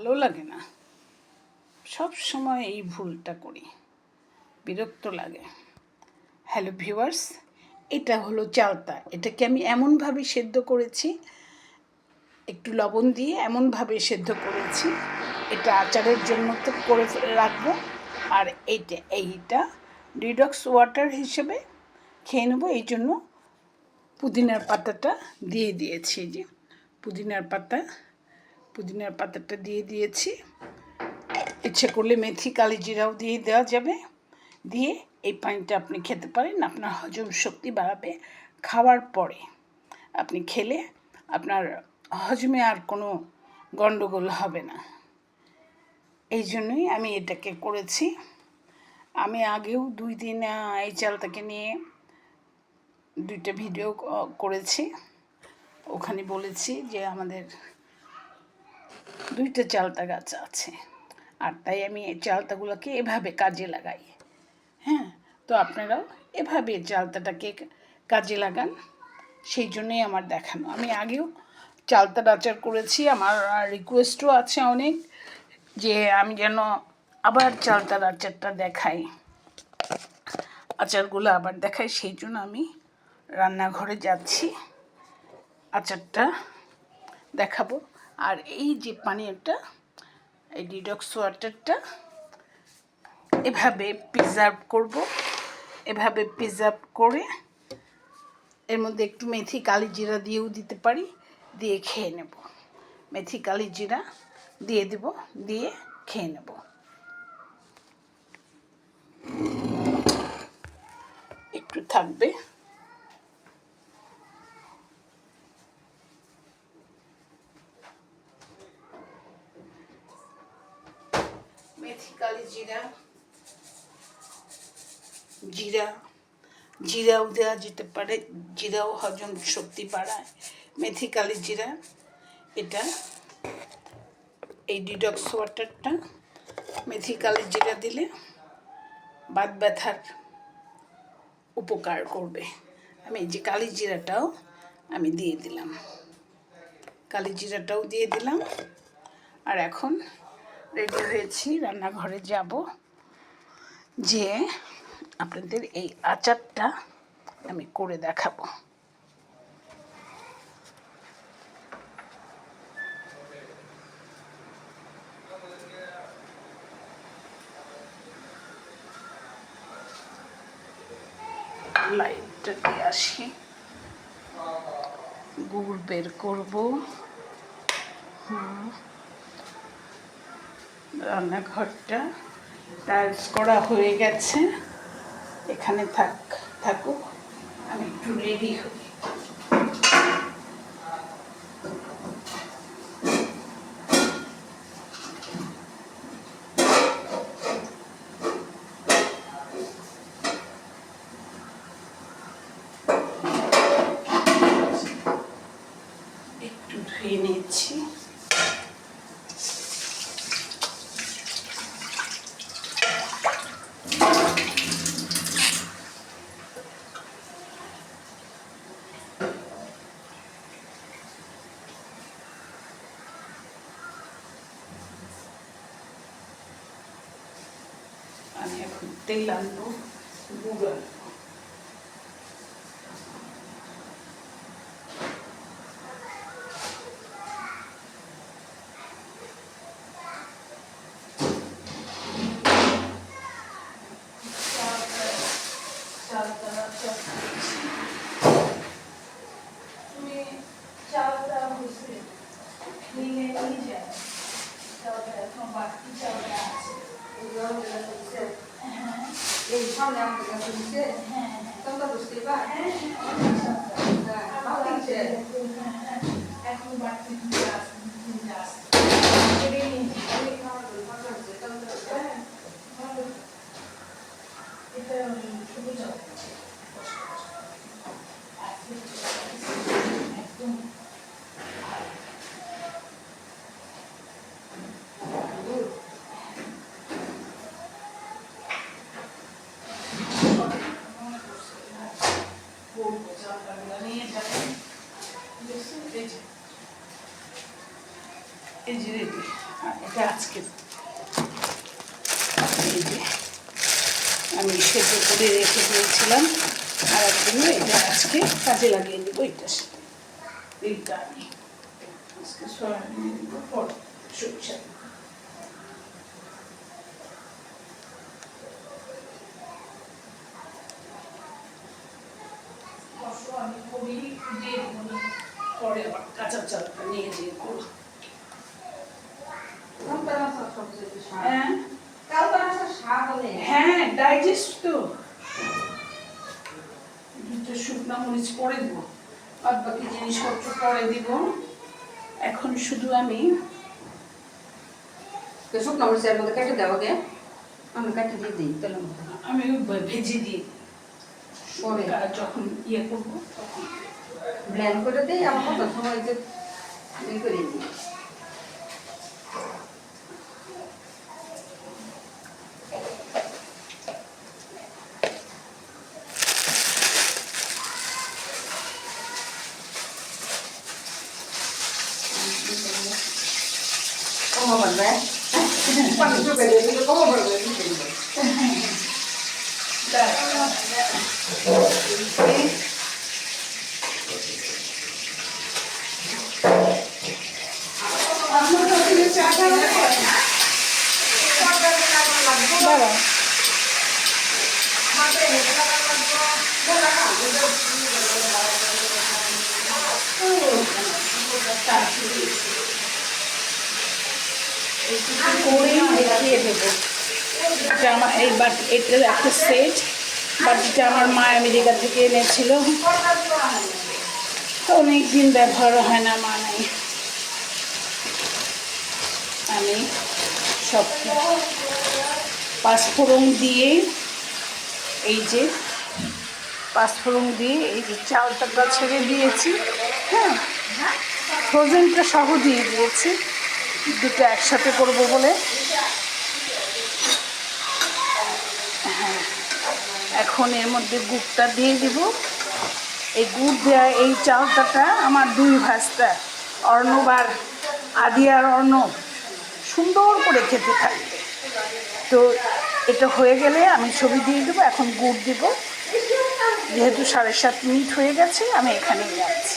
ভালো লাগে না, সব সময় এই ভুলটা করি, বিরক্ত লাগে। হ্যালো ভিউয়ার্স, এটা হলো চালতা। এটাকে আমি এমনভাবে সেদ্ধ করেছি, একটু লবণ দিয়ে এমনভাবে সেদ্ধ করেছি, এটা আচারের জন্য তো করে রাখবো। আর এইটা ডিডক্স ওয়াটার হিসেবে খেয়ে নেবো। এই জন্য পুদিনার পাতাটা দিয়ে দিয়েছি। যে পুদিনার পাতাটা দিয়ে দিয়েছি। ইচ্ছে করলে মেথি কালিজিরাও দিয়ে দেওয়া যাবে। দিয়ে এই পানিটা আপনি খেতে পারেন, আপনার হজম শক্তি বাড়াবে। খাওয়ার পরে আপনি খেলে আপনার হজমে আর কোনো গণ্ডগোল হবে না। এই জন্যই আমি এটাকে করেছি। আমি আগেও 2 দিন এই চালটাকে নিয়ে 2টা ভিডিও করেছি। ওখানে বলেছি যে আমাদের 2টা চালতা গাছ আছে, আর তাই আমি এই চালতাগুলোকে এভাবে কাজে লাগাই। হ্যাঁ, তো আপনারাও এভাবে চালতাটাকে কাজে লাগান, সেই জন্যই আমার দেখানো। আমি আগেও চালতার আচার করেছি, আমার রিকোয়েস্টও আছে অনেক যে আমি যেন আবার চালতার আচারটা দেখাই, আচারগুলো আবার দেখাই। সেই জন্য আমি রান্নাঘরে যাচ্ছি, আচারটা দেখাবো। আর এই যে পানীয়টা, এই ডিডক্স ওয়াটারটা এভাবে প্রিজার্ভ করব। এভাবে প্রিজার্ভ করে এর মধ্যে একটু মেথি কালিজিরা দিয়েও দিতে পারি, দিয়ে খেয়ে নেব। মেথি কালিজিরা দিয়ে দেব, দিয়ে খেয়ে নেব। একটু থাকবে। মেথি কালিজিরা, জিরাও দেওয়া যেতে পারে, জিরাও হজম শক্তি বাড়ায়। মেথি কালিজিরা, এটা এই ডিডক্স ওয়াটারটা মেথি কালিজিরা দিলে বাত ব্যথার উপকার করবে। আমি এই যে কালিজিরাটাও আমি দিয়ে দিলাম, কালিজিরাটাও দিয়ে দিলাম। আর এখন রেডি হয়েছি, রান্নাঘরে যাব, যে আপনাদের এই আচারটা আমি করে দেখাবো। লাইটটা দিয়ে আসি, গুড় বের করবো। রান্নাঘরটা টাইলস করা হয়ে গেছে, এখানে থাকুক, আমি একটু রেডি হই। একটু ধুয়ে নিচ্ছি। আমি এখন তেল আনবো, গুঁড়ো আনবো। তুমি চালটা বুঝতে নিয়ে যায়, চালটা এখন বাড়তি চালটা আছে। এই সামনে আমাদের কাছে দিচ্ছে, হ্যাঁ তোমরা বুঝতে পার, এখন বাড়তি এটা শুধু চাল একদম এই যে রেডি। এটা এটা আজকে এই যে আমি সেদ্ধ করে রেখে দিয়েছিলাম, আর একদিনও এটা আজকে কাজে লাগিয়ে দেবো। এইটা আমি আজকে সয়াবিন দেবো, পরে সরিষা দেবো। আমি করি দিয়ে দেবো, পরে আবার কাঁচা চালটা নিয়ে যেয়ে করবো। হ্যাঁ, ডাইজেস্ট তো। দুটো শুকনো মরিচ পরে দিব, আর বাকি জিনিসপত্র পরে দিব। এখন শুধু আমি শুকনো মরিচের মধ্যে কেটে দেওয়া গে, আমি কেটে দিয়ে দিই তেলের মধ্যে। আমি ভেজে দিই পরে যখন ইয়ে করবো তখন ব্লেন্ড করে দিই, আমার কত সময় যে করে দিই। ¿Cómo volver? Cuando yo me digo, ¿cómo volver? করেই দেখিয়ে দেবো। এটা আমার এই এটার একটা সেট, বাটিটা আমার মা আমেরিকা থেকে এনেছিল, তো অনেক দিন ব্যবহার হয় না, মা নাই। আমি সব পাঁচফোড়ন দিয়ে এই যে চালটা ছেড়ে দিয়েছি। হ্যাঁ, ফ্রোজেনটা সহ দিয়ে দিয়েছি, দুটো একসাথে করবো বলে। হ্যাঁ, এখন এর মধ্যে গুড়টা দিয়ে দিব। এই গুড় দেওয়া এই চালটাটা আমার দুই ভাস্তা অর্ণব আর আদিয়ার অর্ণব সুন্দর করে খেতে থাকবে। তো এটা হয়ে গেলে আমি ছবি দিয়ে দেবো। এখন গুড় দেবো, যেহেতু 7:30 মিনিট হয়ে গেছে, আমি এখানেই যাচ্ছি।